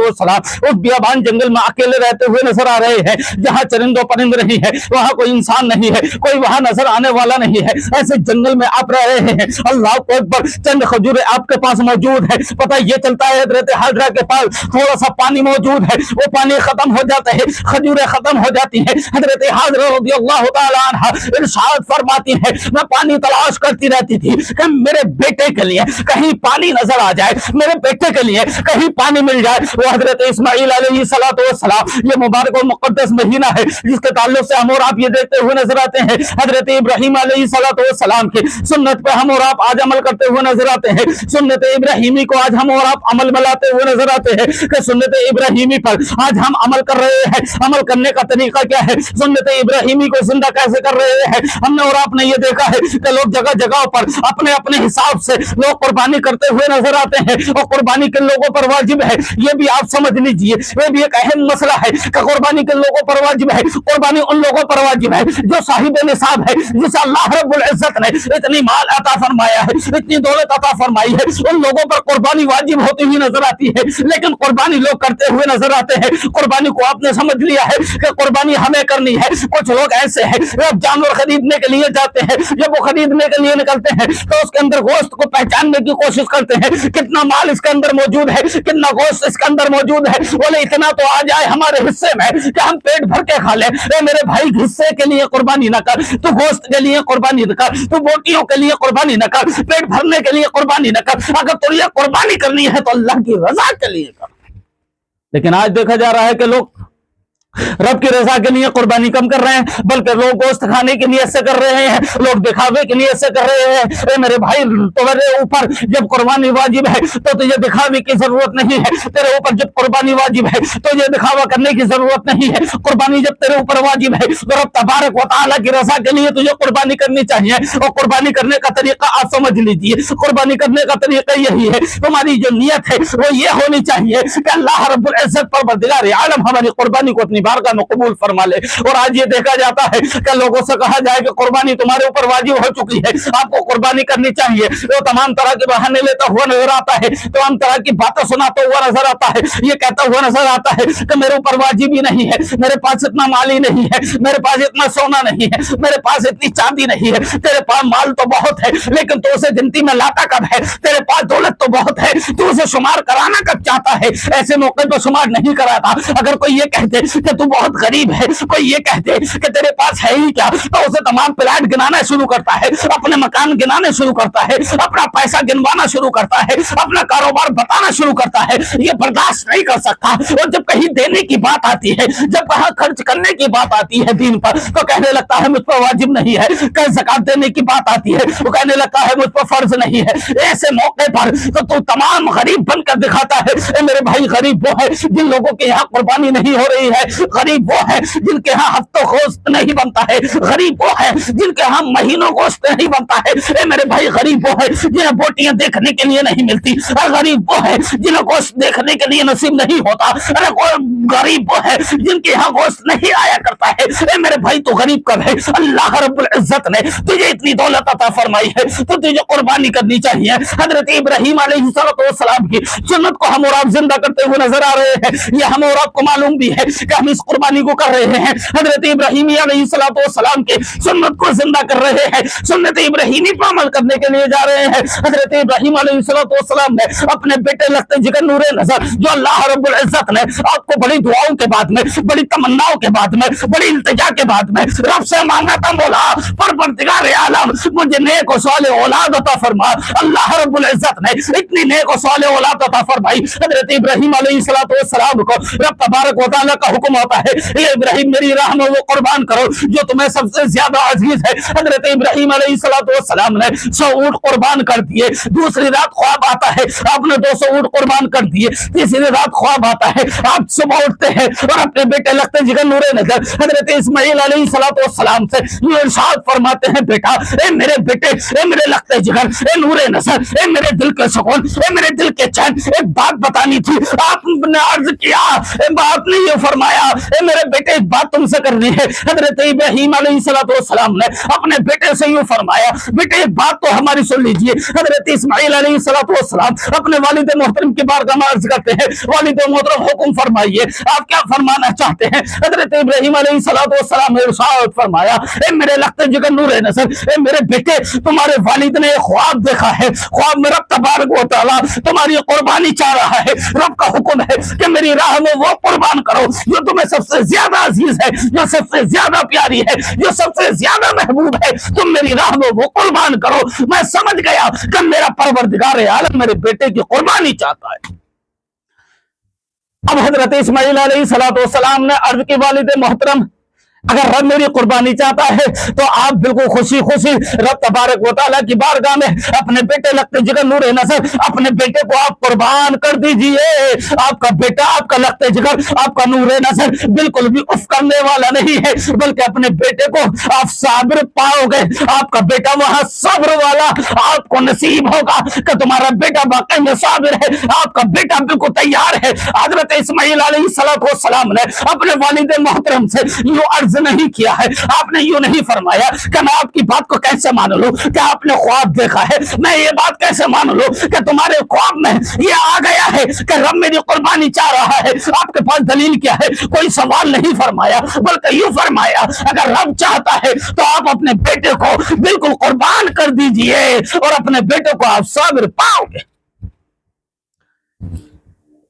उस बियाबान जंगल में अकेले रहते हुए नजर आ रहे हैं, जहां चरिंदो परिंद नहीं है, वहां कोई इंसान नहीं है, कोई वहां नजर आने वाला नहीं है। ऐसे जंगल में आप रह रहे हैं, अल्लाह को अकबर, चंद खजूरें आपके पास मौजूद है। पता ये चलता है हजरत हाजरा के पास थोड़ा सा पानी मौजूद है, वो पानी खत्म हो जाता है, खजूरें खत्म हो जाती हैं। हजरत हाजरा रज़ियल्लाहु ताला अन्हा इरशाद फरमाती है, मैं पानी तलाश करती रहती थी कि मेरे बेटे के लिए कहीं पानी नजर आ जाए, मेरे बेटे के लिए कहीं पानी मिल जाए। वो हजरत इस्माइल अलैहिस्सलातु वस्सलाम, ये मुबारक और मुक़द्दस महीना है जिसके ताल्लुक से हम और आप ये देखते हुए नजर आते हैं। हजरत इब्राहिम अलैहिस्सलातु वस्सलाम की सुन्नत पे हम और आप आज अमल करते हुए नजर आते हैं। सुन्नत इब्राहिमी को आज हम और आप अमल में लाते हुए नजर आते हैं कि सुन्नत इब्राहिमी पर आज हम अमल कर रहे हैं। अमल करने का तरीका क्या है, सुन्नत इब्राहिमी को जिंदा कैसे कर रहे हैं। हमने और आपने ये देखा है कि लोग जगह जगह पर अपने अपने हिसाब से लोग कुर्बानी करते हुए नजर आते हैं, और कुर्बानी के लोगों पर वाजिब है, ये भी आप समझ लीजिए, ये भी एक अहम मसला है कि कुर्बानी के लोगों पर वाजिब है। कुर्बानी उन लोगों पर वाजिब है जो साहिब निसाब है, जिसे अल्लाह रब्बुल इज्जत ने इतनी माल अता फरमाया है, इतनी दौलत अता फरमाई है, उन लोगों पर कुर्बानी वाजिब होती हुई नजर आती है। लेकिन कुर्बानी लोग करते हुए नजर आते हैं। कुर्बानी को आपने समझ लिया है कि कुर्बानी हमें करनी है। कुछ लोग ऐसे हैं जब जानवर खरीदने के लिए जाते हैं, जब वो खरीदने के लिए निकलते हैं तो उसके अंदर गोश्त को पहचानने की कोशिश करते हैं, कितना माल इसके अंदर मौजूद है, कितना गोश्त इसके अंदर मौजूद है। बोले इतना तो आ जाए हमारे हिस्से में कि हम पेट भर के खा लें। मेरे भाई, हिस्से के लिए कुर्बानी न कर, तू गोश्त के लिए कुर्बानी न कर, तू बोटियों के लिए कुर्बानी न कर, पेट भरने के लिए कुर्बानी न कर। अगर तुझे कुर्बानी करनी है तो अल्लाह की रजा के लिए कर। लेकिन आज देखा जा रहा है कि लोग रब की रजा के लिए कुर्बानी कम कर रहे हैं, बल्कि लोग गोश्त खाने के लिए ऐसे कर रहे हैं, लोग दिखावे के लिए ऐसे कर रहे हैं। मेरे भाई, तुम्हारे ऊपर जब कुर्बानी वाजिब है तो तुझे दिखावे की जरूरत नहीं है। तेरे ऊपर जब कुर्बानी वाजिब है तो ये दिखावा करने की जरूरत नहीं है। कुर्बानी जब तेरे ऊपर वाजिब है तो रब तबारक व तआला की रजा के लिए तुझे कुर्बानी करनी चाहिए। और कुर्बानी करने का तरीका आप समझ लीजिए, कुर्बानी करने का तरीका यही है, तुम्हारी जो नियत है वो ये होनी चाहिए कि अल्लाह रब्बुल इज्जत परवरदिगार आलम हमारी कुर्बानी को अपनी बारगाह में कबूल फरमा ले। और आज ये देखा जाता है कि लोगों से कहा जाए कि कुर्बानी तुम्हारे ऊपर वाजिब हो चुकी है, आपको कुर्बानी करनी चाहिए, तो तमाम तरह के बहाने लेता हुआ नजर आता है, तमाम तरह की बातें सुनाता हुआ नजर आता है, ये कहता हुआ नजर आता है कि मेरे ऊपर वाजिब ही नहीं है, मेरे पास इतना माल ही नहीं है, मेरे पास इतना सोना नहीं है, मेरे पास इतनी चांदी नहीं है। तेरे पास माल तो बहुत है, लेकिन तो उसे गिनती में लाता कब है। तेरे पास दौलत तो बहुत है, तू उसे शुमार कराना कब चाहता है। ऐसे मौके पर शुमार नहीं कराता। अगर कोई ये कहते कि तू बहुत गरीब है, कोई ये कहते कि तेरे पास है ही क्या, तो उसे तमाम प्लाट गिनाना शुरू करता है, अपने मकान गिनाने शुरू करता है, अपना पैसा गिनवाना शुरू करता है, अपना कारोबार बताना शुरू करता है। ये बर्दाश्त नहीं कर सकता। और जब कहीं देने की बात आती है, जब कहीं खर्च करने की बात आती है दीन पर, तो कहने लगता है मुझ पर वाजिब नहीं है। कहीं ज़कात देने की बात आती है तो कहने लगता है मुझ पर फर्ज नहीं है। ऐसे मौके पर तो तू तमाम गरीब बनकर दिखाता है। मेरे भाई, गरीब वो है जिन लोगों के यहाँ कुर्बानी नहीं हो रही है, गरीब वो है जिनके यहाँ हफ्तों गोश्त नहीं बनता है, गरीब वो है जिनके यहाँ महीनों गोश्त नहीं बनता है। मेरे भाई, गरीब वो है जिन्हें बोटियां देखने के लिए नहीं मिलती, और गरीब वो है जिन्हें गोश्त देखने के लिए नसीब नहीं होता। अरे गरीब वो है जिनके यहाँ गोश्त नहीं आया करता है। मेरे भाई, तो गरीब कब है? अल्लाह रब्बुल इज्जत ने तुझे इतनी दौलत अता फरमाई है तो तुझे कुर्बानी करनी चाहिए। हजरत इब्राहिम अलैहिस्सलाम की सुन्नत को हम और आप जिंदा करते हुए नजर आ रहे हैं। ये हम और आपको मालूम भी है कि हम इस कुर्बानी को कर रहे हैं। हजरत इब्राहिम अलैहिस्सलाम के सुन्नत को जिंदा कर रहे हैं, सुन्नत इब्राहिमी पर अमल करने के लिए जा रहे हैं। हजरत इब्राहिम अलैहिस्सलाम ने अपने बेटे लखते जिगर नूरे नजर, जो अल्लाह रब्बुल इज्जत ने आपको बड़ी दुआओं के बाद में, बड़ी तमन्नाओं के बाद में, बड़ी इल्तिजा के बाद में रब से मांगा था, बोला परवरदिगार आलम मुझे नेक और सालेह औलाद अता फरमा। अल्लाह रब्बुल इज्जत ने इतनी नेक और सालेह औलाद अता फरमाई। हजरत इब्राहिम अलैहिस्सलाम को रब तबारक व तआला का हुक्म होता है, ये इब्राहिम मेरी राह में वो कुर्बान करो जो तुम्हें सबसे ज्यादा अजीज है। हजरत इब्राहिम अलैहिस्सलाम ने 100 ऊंट कुर्बान कर दिए। दूसरी रात ख्वाब आता है, आपने 200 ऊंट कुर्बान कर दिए। तीसरी रात ख्वाब आता है, आप सुबह उठते हैं और अपने बेटे लगते जिगर नूरे नजर हजरत इस्माइल अलैहिस्सलाम से ये इरशाद फरमाते हैं, बेटा, ए मेरे बेटे, ए मेरे लगते जिगर, ए नूरे नजर, ए मेरे दिल के सुकून, ए मेरे दिल के चैन, एक बात बतानी थी। आपने अर्ज किया, आपने ये फरमाया اے میرے بیٹے ایک بات تم سے کرنی ہے. حضرت ابراہیم علیہ السلام نے اپنے بیٹے سے یوں فرمایا, بیٹے ایک بات تو ہماری سن لیجئے. حضرت اسماعیل علیہ السلام اپنے والد محترم کی بارگاہ میں عرض کرتے ہیں, والد محترم حکم فرمائیے, آپ کیا فرمانا چاہتے ہیں؟ حضرت ابراہیم علیہ السلام نے ارشاد فرمایا, اے میرے لخت جگر نور نظر, اے میرے بیٹے تمہارے والد نے ایک خواب دیکھا ہے. خواب میں رب تبارک و تعالیٰ تمہاری قربانی چاہ رہا ہے. رب کا حکم ہے کہ میری راہ میں وہ قربان کرو جو تمہیں سب سے زیادہ عزیز ہے, جو سب سے زیادہ پیاری ہے, جو سب سے زیادہ محبوب ہے. تم میری راہ میں وہ قربان کرو. میں سمجھ گیا کہ میرا پروردگار عالم میرے بیٹے کی قربانی چاہتا ہے. اب حضرت اسماعیل علیہ السلام نے عرض کی, والد محترم اگر رب میری قربانی چاہتا ہے تو آپ بالکل خوشی خوشی رب تبارک و تعالیٰ کی بارگاہ میں اپنے بیٹے لخت جگر نور نظر, اپنے بیٹے کو آپ قربان کر دیجئے. آپ کا بیٹا, آپ کا لخت جگر, آپ کا نور نظر بالکل بھی اف کرنے والا نہیں ہے, بلکہ اپنے بیٹے کو آپ صابر پاؤ گے. آپ کا بیٹا وہاں صبر والا آپ کو نصیب ہوگا کہ تمہارا بیٹا واقعی میں صابر ہے. آپ کا بیٹا بالکل تیار ہے. حضرت اسماعیل علیہ السلام نے اپنے والد محترم سے یوں عرض نہیں کیا ہے, آپ نے یوں نہیں فرمایا کہ میں آپ کی بات کو کیسے مان لوں کہ آپ نے خواب دیکھا ہے, میں یہ بات کیسے مان لوں کہ تمہارے خواب میں یہ آ گیا ہے کہ رب میری قربانی چاہ رہا ہے. آپ کے پاس دلیل کیا ہے؟ کوئی سوال نہیں فرمایا, بلکہ یوں فرمایا اگر رب چاہتا ہے تو آپ اپنے بیٹے کو بالکل قربان کر دیجئے اور اپنے بیٹے کو آپ صابر پاؤ گے.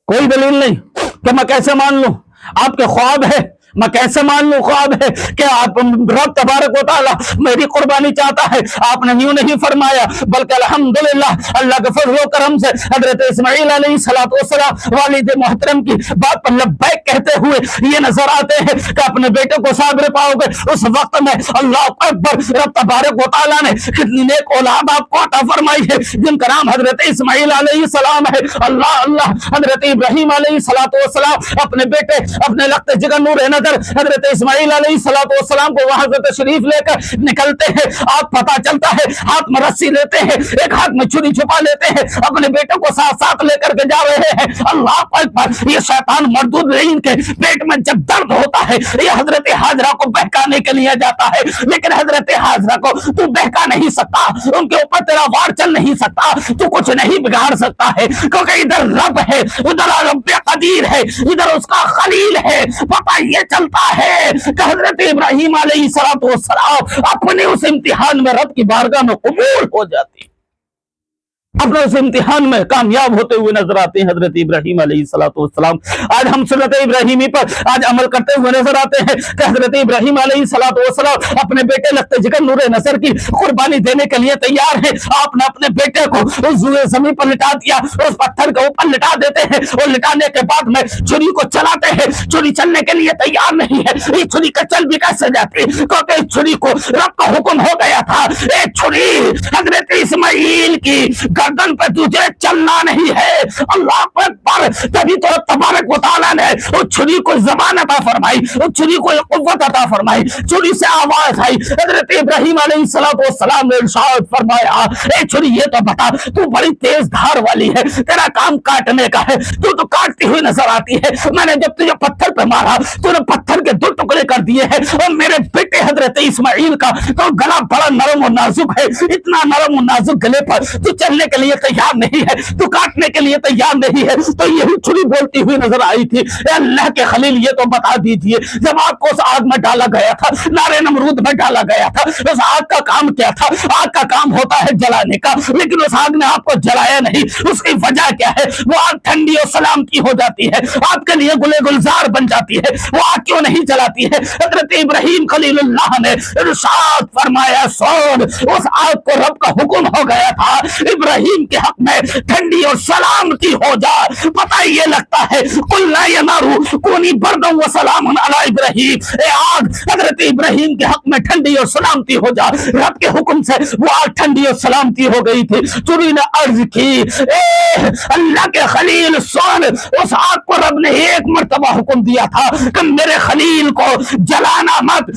کوئی دلیل نہیں کہ میں کیسے مان لوں, آپ کے خواب ہے, میں کیسے مان لوں خواب ہے کہ آپ رب تبارک و تعالیٰ میری قربانی چاہتا ہے. آپ نے یوں نہیں فرمایا, بلکہ الحمدللہ اللہ کے فضل و کرم سے حضرت اسماعیل علیہ السلام والد محترم کی بات پر لبیک کہتے ہوئے یہ نظر آتے ہیں کہ اپنے بیٹے کو صابر پاؤ گے. اس وقت میں اللہ اکبر, رب تبارک و تعالیٰ نے کتنی نیک اولاد آپ کو عطا فرمائی ہے جن کا نام حضرت اسماعیل علیہ السلام ہے. اللہ اللہ. حضرت ابراہیم علیہ السلام اپنے بیٹے اپنے لخت جگر نور حضرت اسماعیل علیہ السلام کو وہاں سے تشریف لے کر نکلتے ہیں. آپ پتا چلتا ہے ہاتھ میں رسی لیتے ہیں, ایک ہاتھ میں چھری چھپا لیتے ہیں, اپنے بیٹے کو ساتھ ساتھ لے کر کے جا رہے ہیں. اللہ اکبر. یہ شیطان مردود نہیں کے پیٹ میں جب درد ہوتا ہے یہ حضرت حاجرہ کو بہکانے کے لیے جاتا ہے, لیکن حضرت حاجرہ کو تو بہکا نہیں سکتا, ان کے اوپر تیرا وار چل نہیں سکتا, تو کچھ نہیں بگاڑ سکتا ہے, کیونکہ ادھر رب ہے, ادھر رب قدیر ہے, ادھر اس کا خلیل ہے. پتہ یہ چلتا ہے کہ حضرت ابراہیم علیہ السلام اپنے اس امتحان میں رب کی بارگاہ میں قبول ہو جاتی, اپنے اس امتحان میں کامیاب ہوتے ہوئے نظر آتے ہیں حضرت ابراہیم علیہ السلام. آج ہم سنت ابراہیمی پر آج عمل کرتے ہوئے نظر آتے ہیں کہ حضرت ابراہیم علیہ السلام اپنے بیٹے لخت جگر نور نظر کی قربانی دینے کے لیے تیار ہیں. آپ نے اپنے بیٹے کو اس زمین پر لٹا دیا, اس پتھر کے اوپر لٹا دیتے ہیں, اور لٹانے کے بعد میں چھری کو چلاتے ہیں. چھری چلنے کے لیے تیار نہیں ہے, یہ چھری کا چل بھی کیسے جاتی, کیونکہ اس چھری کو رب کا حکم ہو گیا تھا, اے چھری حضرت اسماعیل کی گردن پہ تجھے چلنا نہیں ہے. اللہ اکبر. تبھی تو تبارک و تعالیٰ نے اس چھری کو زبان عطا فرمائی, اس چھری کو قوت عطا فرمائی. چھری سے آواز آئی, حضرت ابراہیم علیہ السلام نے ارشاد فرمایا, اے چھری یہ تو بتا, تو بڑی تیز دھار والی ہے, تیرا کام کاٹنے کا ہے, تو کاٹتی ہوئی نظر آتی ہے. میں نے جب تجھے پتھر پہ مارا تو نے پتھر کے 2 ٹکڑے کر دیے ہیں, اور میرے بیٹے حضرت اسماعیل کا تو گلا بڑا نرم و نازک ہے, اتنا نرم و نازک گلے پر تو چلنے کے لیے تیار نہیں ہے, تو کاٹنے کے لیے تیار نہیں ہے. تو یہی چھری بولتی ہوئی نظر آئی تھی, اے اللہ کے خلیل یہ تو بتا دیجئے, جب آپ کو اس آگ میں ڈالا گیا تھا, نارے نمرود میں ڈالا گیا تھا, اس آگ کا کام کیا تھا؟ آگ کا کام ہوتا ہے جلانے کا, لیکن اس آگ نے آپ کو جلایا نہیں. اس کی وجہ کیا ہے؟ وہ آگ ٹھنڈی اور سلامتی ہو جاتی ہے, آپ کے لیے گلے گلزار بن جاتی ہے. وہ آگ کیوں نہیں جلاتی ہے؟ حضرت ابراہیم خلیل اللہ نے ارشاد فرمایا, سن, اس آگ کو رب کا حکم ہو گیا تھا ابراہیم کے حق میں ٹھنڈی اور سلامتی ہو جا. پتہ یہ لگتا ہے قل لا ینارو کونی بردن و سلام علی ابراہیم, اے آگ حضرت ابراہیم کے حق میں ٹھنڈی اور سلامتی ہو جا. رب کے حکم سے وہ آگ ٹھنڈی اور سلامتی ہو گئی تھی. چھری نے عرض کی, اے اللہ کے خلیل سن, اس آگ کو رب نے ایک مرتبہ حکم دیا تھا کہ میرے خلیل کو جلانا مت,